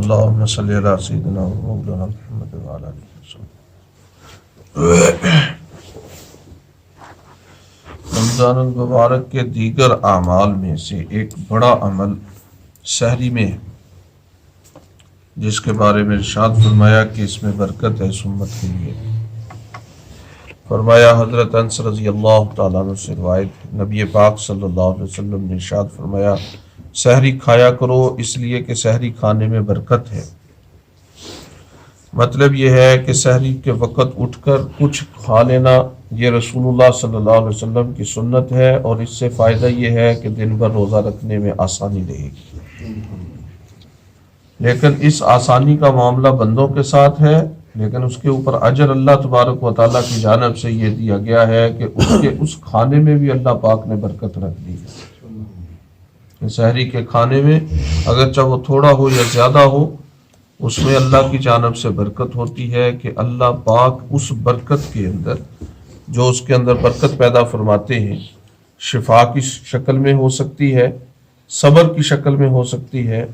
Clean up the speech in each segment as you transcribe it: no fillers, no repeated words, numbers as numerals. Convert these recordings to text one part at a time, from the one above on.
اللهم صل على سيدنا ومولانا محمد وعلى آله وصحبه۔ رمضان المبارک کے دیگر اعمال میں سے ایک بڑا عمل سحری میں ہے، جس کے بارے میں ارشاد فرمایا کہ اس میں برکت ہے اس امت کے لیے۔ فرمایا حضرت انس رضی اللہ تعالیٰ عنہ سے روایت، نبی پاک صلی اللہ علیہ وسلم نے ارشاد فرمایا سحری کھایا کرو اس لیے کہ سحری کھانے میں برکت ہے۔ مطلب یہ ہے کہ سحری کے وقت اٹھ کر کچھ کھا لینا یہ رسول اللہ صلی اللہ علیہ وسلم کی سنت ہے، اور اس سے فائدہ یہ ہے کہ دن بھر روزہ رکھنے میں آسانی رہے گی۔ لیکن اس آسانی کا معاملہ بندوں کے ساتھ ہے، لیکن اس کے اوپر اجر اللہ تبارک و تعالیٰ کی جانب سے یہ دیا گیا ہے کہ اس کھانے میں بھی اللہ پاک نے برکت رکھ دی ہے۔ سحری کے کھانے میں اگرچہ وہ تھوڑا ہو یا زیادہ ہو، اس میں اللہ کی جانب سے برکت ہوتی ہے کہ اللہ پاک اس برکت کے اندر جو اس کے اندر برکت پیدا فرماتے ہیں، شفا کی شکل میں ہو سکتی ہے، صبر کی شکل میں ہو سکتی ہے،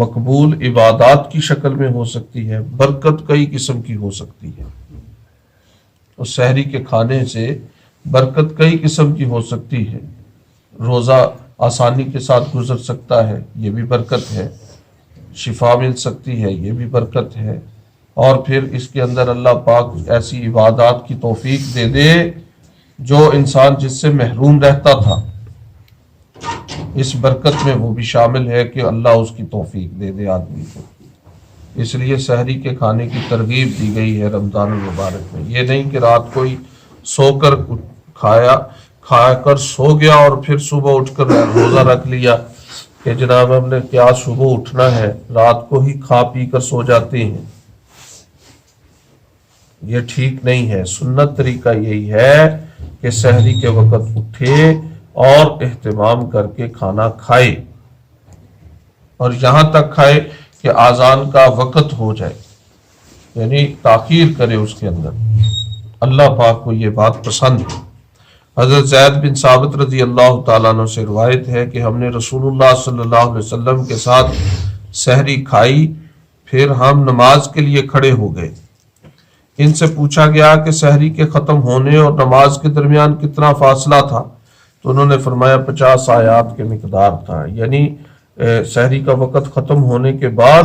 مقبول عبادات کی شکل میں ہو سکتی ہے، برکت کئی قسم کی ہو سکتی ہے۔ اس سحری کے کھانے سے برکت کئی قسم کی ہو سکتی ہے۔ روزہ آسانی کے ساتھ گزر سکتا ہے، یہ بھی برکت ہے۔ شفا مل سکتی ہے، یہ بھی برکت ہے۔ اور پھر اس کے اندر اللہ پاک ایسی عبادات کی توفیق دے دے جو انسان جس سے محروم رہتا تھا، اس برکت میں وہ بھی شامل ہے کہ اللہ اس کی توفیق دے دے آدمی کو۔ اس لیے سحری کے کھانے کی ترغیب دی گئی ہے رمضان المبارک میں۔ یہ نہیں کہ رات کو ہی سو کر کھا کر سو گیا اور پھر صبح اٹھ کر روزہ رکھ لیا کہ جناب ہم نے کیا صبح اٹھنا ہے، رات کو ہی کھا پی کر سو جاتے ہیں۔ یہ ٹھیک نہیں ہے۔ سنت طریقہ یہی ہے کہ سحری کے وقت اٹھے اور اہتمام کر کے کھانا کھائے، اور یہاں تک کھائے کہ آذان کا وقت ہو جائے، یعنی تاخیر کرے اس کے اندر۔ اللہ پاک کو یہ بات پسند ہے۔ حضرت زید بن ثابت رضی اللہ تعالیٰ عنہ سے روایت ہے کہ ہم نے رسول اللہ صلی اللہ علیہ وسلم کے ساتھ سحری کھائی، پھر ہم نماز کے لیے کھڑے ہو گئے۔ ان سے پوچھا گیا کہ سحری کے ختم ہونے اور نماز کے درمیان کتنا فاصلہ تھا، تو انہوں نے فرمایا 50 آیات کے مقدار تھا، یعنی سحری کا وقت ختم ہونے کے بعد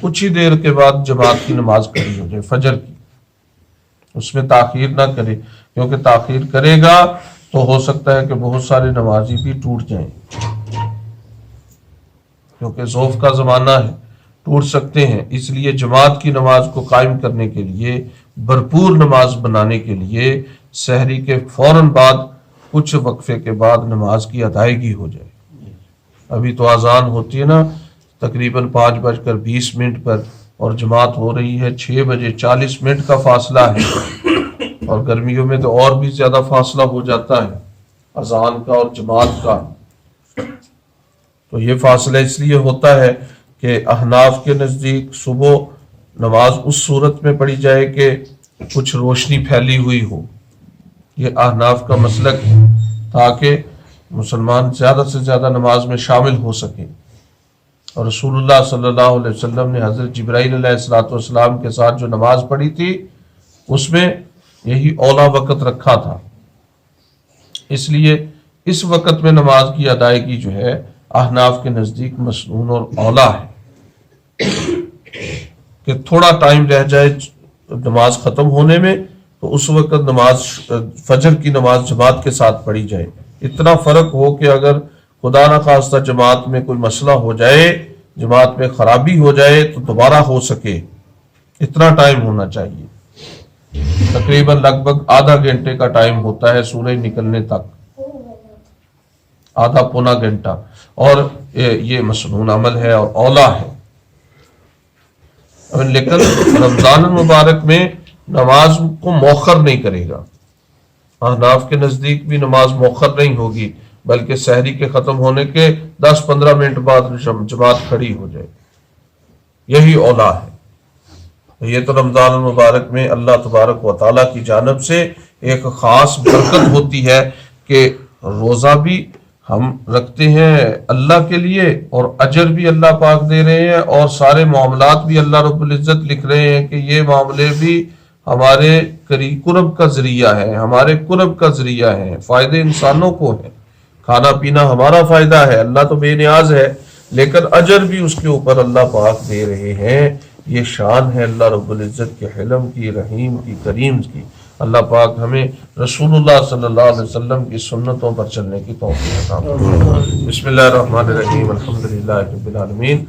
کچھ ہی دیر کے بعد جماعت کی نماز کھڑی ہو جائے، فجر کی۔ اس میں تاخیر نہ کرے، کیونکہ تاخیر کرے گا تو ہو سکتا ہے کہ بہت سارے نمازی بھی ٹوٹ جائیں، کیونکہ ذوف کا زمانہ ہے، ٹوٹ سکتے ہیں۔ اس لیے جماعت کی نماز کو قائم کرنے کے لیے، بھرپور نماز بنانے کے لیے سحری کے فوراً بعد کچھ وقفے کے بعد نماز کی ادائیگی ہو جائے۔ ابھی تو اذان ہوتی ہے نا تقریباً 5:20 پر، اور جماعت ہو رہی ہے 6:40 کا فاصلہ ہے، اور گرمیوں میں تو اور بھی زیادہ فاصلہ ہو جاتا ہے اذان کا اور جماعت کا۔ تو یہ فاصلہ اس لیے ہوتا ہے کہ احناف کے نزدیک صبح نماز اس صورت میں پڑھی جائے کہ کچھ روشنی پھیلی ہوئی ہو، یہ احناف کا مسلک ہے، تاکہ مسلمان زیادہ سے زیادہ نماز میں شامل ہو سکیں۔ اور رسول اللہ صلی اللہ علیہ وسلم نے حضرت جبرائیل علیہ السلام کے ساتھ جو نماز پڑھی تھی، اس میں یہی اولا وقت رکھا تھا۔ اس لیے اس وقت میں نماز کی ادائیگی جو ہے احناف کے نزدیک مسنون اور اولا ہے، کہ تھوڑا ٹائم رہ جائے نماز ختم ہونے میں تو اس وقت نماز فجر کی نماز جماعت کے ساتھ پڑھی جائے۔ اتنا فرق ہو کہ اگر خدا نہ خواستہ جماعت میں کوئی مسئلہ ہو جائے، جماعت میں خرابی ہو جائے تو دوبارہ ہو سکے، اتنا ٹائم ہونا چاہیے۔ تقریباً لگ بھگ آدھا گھنٹے کا ٹائم ہوتا ہے سورج نکلنے تک، آدھا پونا گھنٹہ، اور یہ مسنون عمل ہے اور اولا ہے۔ لیکن رمضان المبارک میں نماز کو مؤخر نہیں کرے گا۔ احناف کے نزدیک بھی نماز مؤخر نہیں ہوگی، بلکہ سحری کے ختم ہونے کے 10-15 منٹ بعد جماعت کھڑی ہو جائے، یہی اولا ہے۔ یہ تو رمضان المبارک میں اللہ تبارک و تعالیٰ کی جانب سے ایک خاص برکت ہوتی ہے کہ روزہ بھی ہم رکھتے ہیں اللہ کے لیے، اور اجر بھی اللہ پاک دے رہے ہیں، اور سارے معاملات بھی اللہ رب العزت لکھ رہے ہیں کہ یہ معاملے بھی ہمارے قرب کا ذریعہ ہے، ہمارے قرب کا ذریعہ ہے، فائدے انسانوں کو ہیں، کھانا پینا ہمارا فائدہ ہے، اللہ تو بے نیاز ہے، لیکن اجر بھی اس کے اوپر اللہ پاک دے رہے ہیں۔ یہ شان ہے اللہ رب العزت کے حلم کی، رحیم کی، کریم کی۔ اللہ پاک ہمیں رسول اللہ صلی اللہ علیہ وسلم کی سنتوں پر چلنے کی توفیق عطا فرمائے۔ بسم اللہ الرحمن الرحیم، الحمدللہ رب العالمین،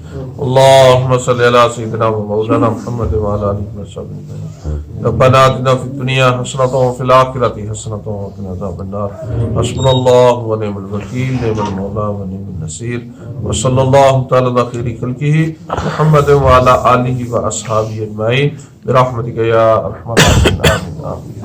اللہم صلی علی سیدنا و مولانا محمد وعلی آلہ وصحبہ اجمعین۔ ربنا آتنا فی الدنیا حسنۃ وفی الآخرۃ حسنۃ وقنا عذاب النار۔ حسبنا اللہ ونعم الوکیل، نعم المولا ونعم النصیر، وصلی اللہ تعالی علی خیر خلقہ محمد وعلی آلہ واصحابہ اجمعین برحمتک یا ارحم الراحمین، آمین آمین۔